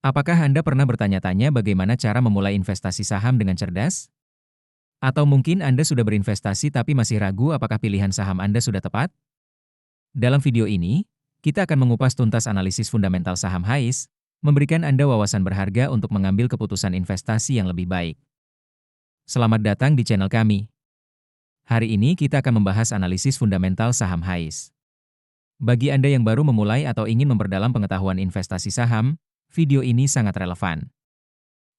Apakah Anda pernah bertanya-tanya bagaimana cara memulai investasi saham dengan cerdas? Atau mungkin Anda sudah berinvestasi tapi masih ragu apakah pilihan saham Anda sudah tepat? Dalam video ini, kita akan mengupas tuntas analisis fundamental saham HAIS, memberikan Anda wawasan berharga untuk mengambil keputusan investasi yang lebih baik. Selamat datang di channel kami. Hari ini kita akan membahas analisis fundamental saham HAIS. Bagi Anda yang baru memulai atau ingin memperdalam pengetahuan investasi saham, video ini sangat relevan.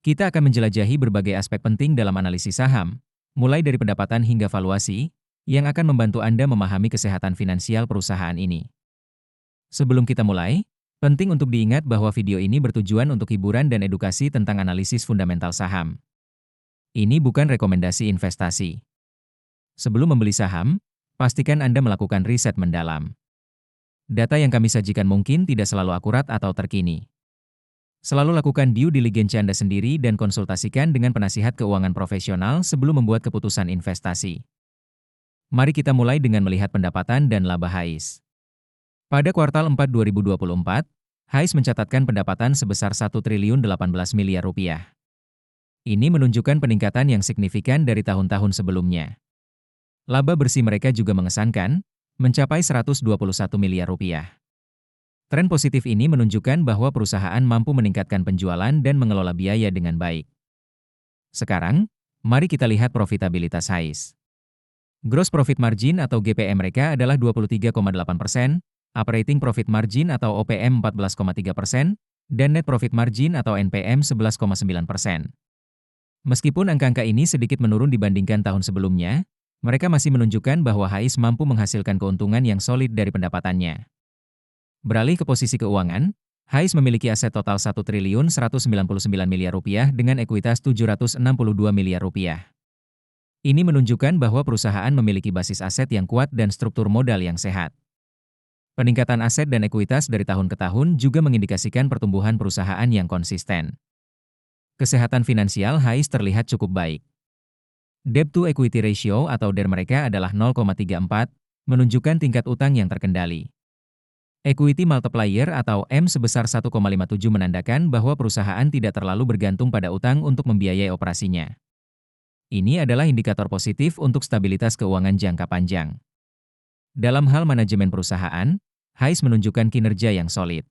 Kita akan menjelajahi berbagai aspek penting dalam analisis saham, mulai dari pendapatan hingga valuasi, yang akan membantu Anda memahami kesehatan finansial perusahaan ini. Sebelum kita mulai, penting untuk diingat bahwa video ini bertujuan untuk hiburan dan edukasi tentang analisis fundamental saham. Ini bukan rekomendasi investasi. Sebelum membeli saham, pastikan Anda melakukan riset mendalam. Data yang kami sajikan mungkin tidak selalu akurat atau terkini. Selalu lakukan due diligence Anda sendiri dan konsultasikan dengan penasihat keuangan profesional sebelum membuat keputusan investasi. Mari kita mulai dengan melihat pendapatan dan laba HAIS. Pada kuartal 4 2024, HAIS mencatatkan pendapatan sebesar 1.018 miliar rupiah. Ini menunjukkan peningkatan yang signifikan dari tahun-tahun sebelumnya. Laba bersih mereka juga mengesankan, mencapai 121 miliar rupiah. Tren positif ini menunjukkan bahwa perusahaan mampu meningkatkan penjualan dan mengelola biaya dengan baik. Sekarang, mari kita lihat profitabilitas HAIS. Gross Profit Margin atau GPM mereka adalah 23,8%, Operating Profit Margin atau OPM 14,3%, dan Net Profit Margin atau NPM 11,9%. Meskipun angka-angka ini sedikit menurun dibandingkan tahun sebelumnya, mereka masih menunjukkan bahwa HAIS mampu menghasilkan keuntungan yang solid dari pendapatannya. Beralih ke posisi keuangan, HAIS memiliki aset total 1.199 miliar rupiah dengan ekuitas 762 miliar rupiah. Ini menunjukkan bahwa perusahaan memiliki basis aset yang kuat dan struktur modal yang sehat. Peningkatan aset dan ekuitas dari tahun ke tahun juga mengindikasikan pertumbuhan perusahaan yang konsisten. Kesehatan finansial HAIS terlihat cukup baik. Debt to equity ratio atau DER mereka adalah 0,34, menunjukkan tingkat utang yang terkendali. Equity multiplier atau M sebesar 1,57 menandakan bahwa perusahaan tidak terlalu bergantung pada utang untuk membiayai operasinya. Ini adalah indikator positif untuk stabilitas keuangan jangka panjang. Dalam hal manajemen perusahaan, HAIS menunjukkan kinerja yang solid.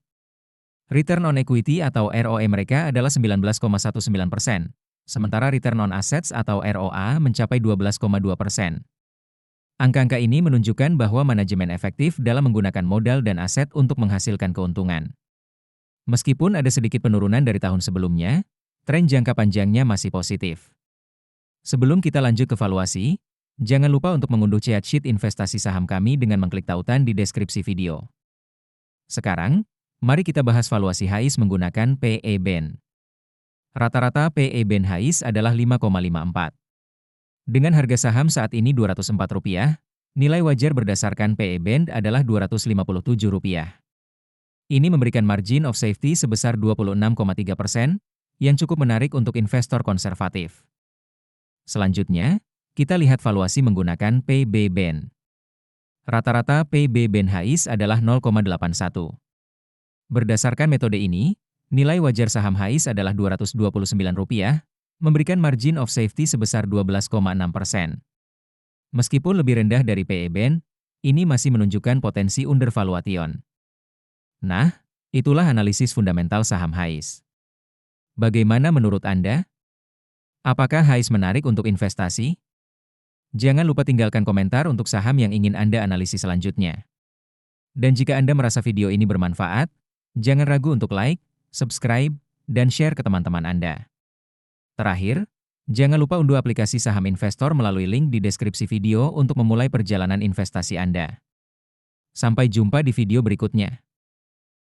Return on equity atau ROE mereka adalah 19,19%. Sementara return on assets atau ROA mencapai 12,2%. Angka-angka ini menunjukkan bahwa manajemen efektif dalam menggunakan modal dan aset untuk menghasilkan keuntungan. Meskipun ada sedikit penurunan dari tahun sebelumnya, tren jangka panjangnya masih positif. Sebelum kita lanjut ke valuasi, jangan lupa untuk mengunduh chart sheet investasi saham kami dengan mengklik tautan di deskripsi video. Sekarang, mari kita bahas valuasi HAIS menggunakan PE Band. Rata-rata PE Band HAIS adalah 5,54. Dengan harga saham saat ini Rp204, nilai wajar berdasarkan PE Band adalah Rp257. Ini memberikan margin of safety sebesar 26,3%, yang cukup menarik untuk investor konservatif. Selanjutnya, kita lihat valuasi menggunakan PB Band. Rata-rata PB Band HAIS adalah 0,81. Berdasarkan metode ini, nilai wajar saham HAIS adalah Rp229, memberikan margin of safety sebesar 12,6%. Meskipun lebih rendah dari PE Band, ini masih menunjukkan potensi undervaluation. Nah, itulah analisis fundamental saham HAIS. Bagaimana menurut Anda? Apakah HAIS menarik untuk investasi? Jangan lupa tinggalkan komentar untuk saham yang ingin Anda analisis selanjutnya. Dan jika Anda merasa video ini bermanfaat, jangan ragu untuk like, subscribe, dan share ke teman-teman Anda. Terakhir, jangan lupa unduh aplikasi saham investor melalui link di deskripsi video untuk memulai perjalanan investasi Anda. Sampai jumpa di video berikutnya.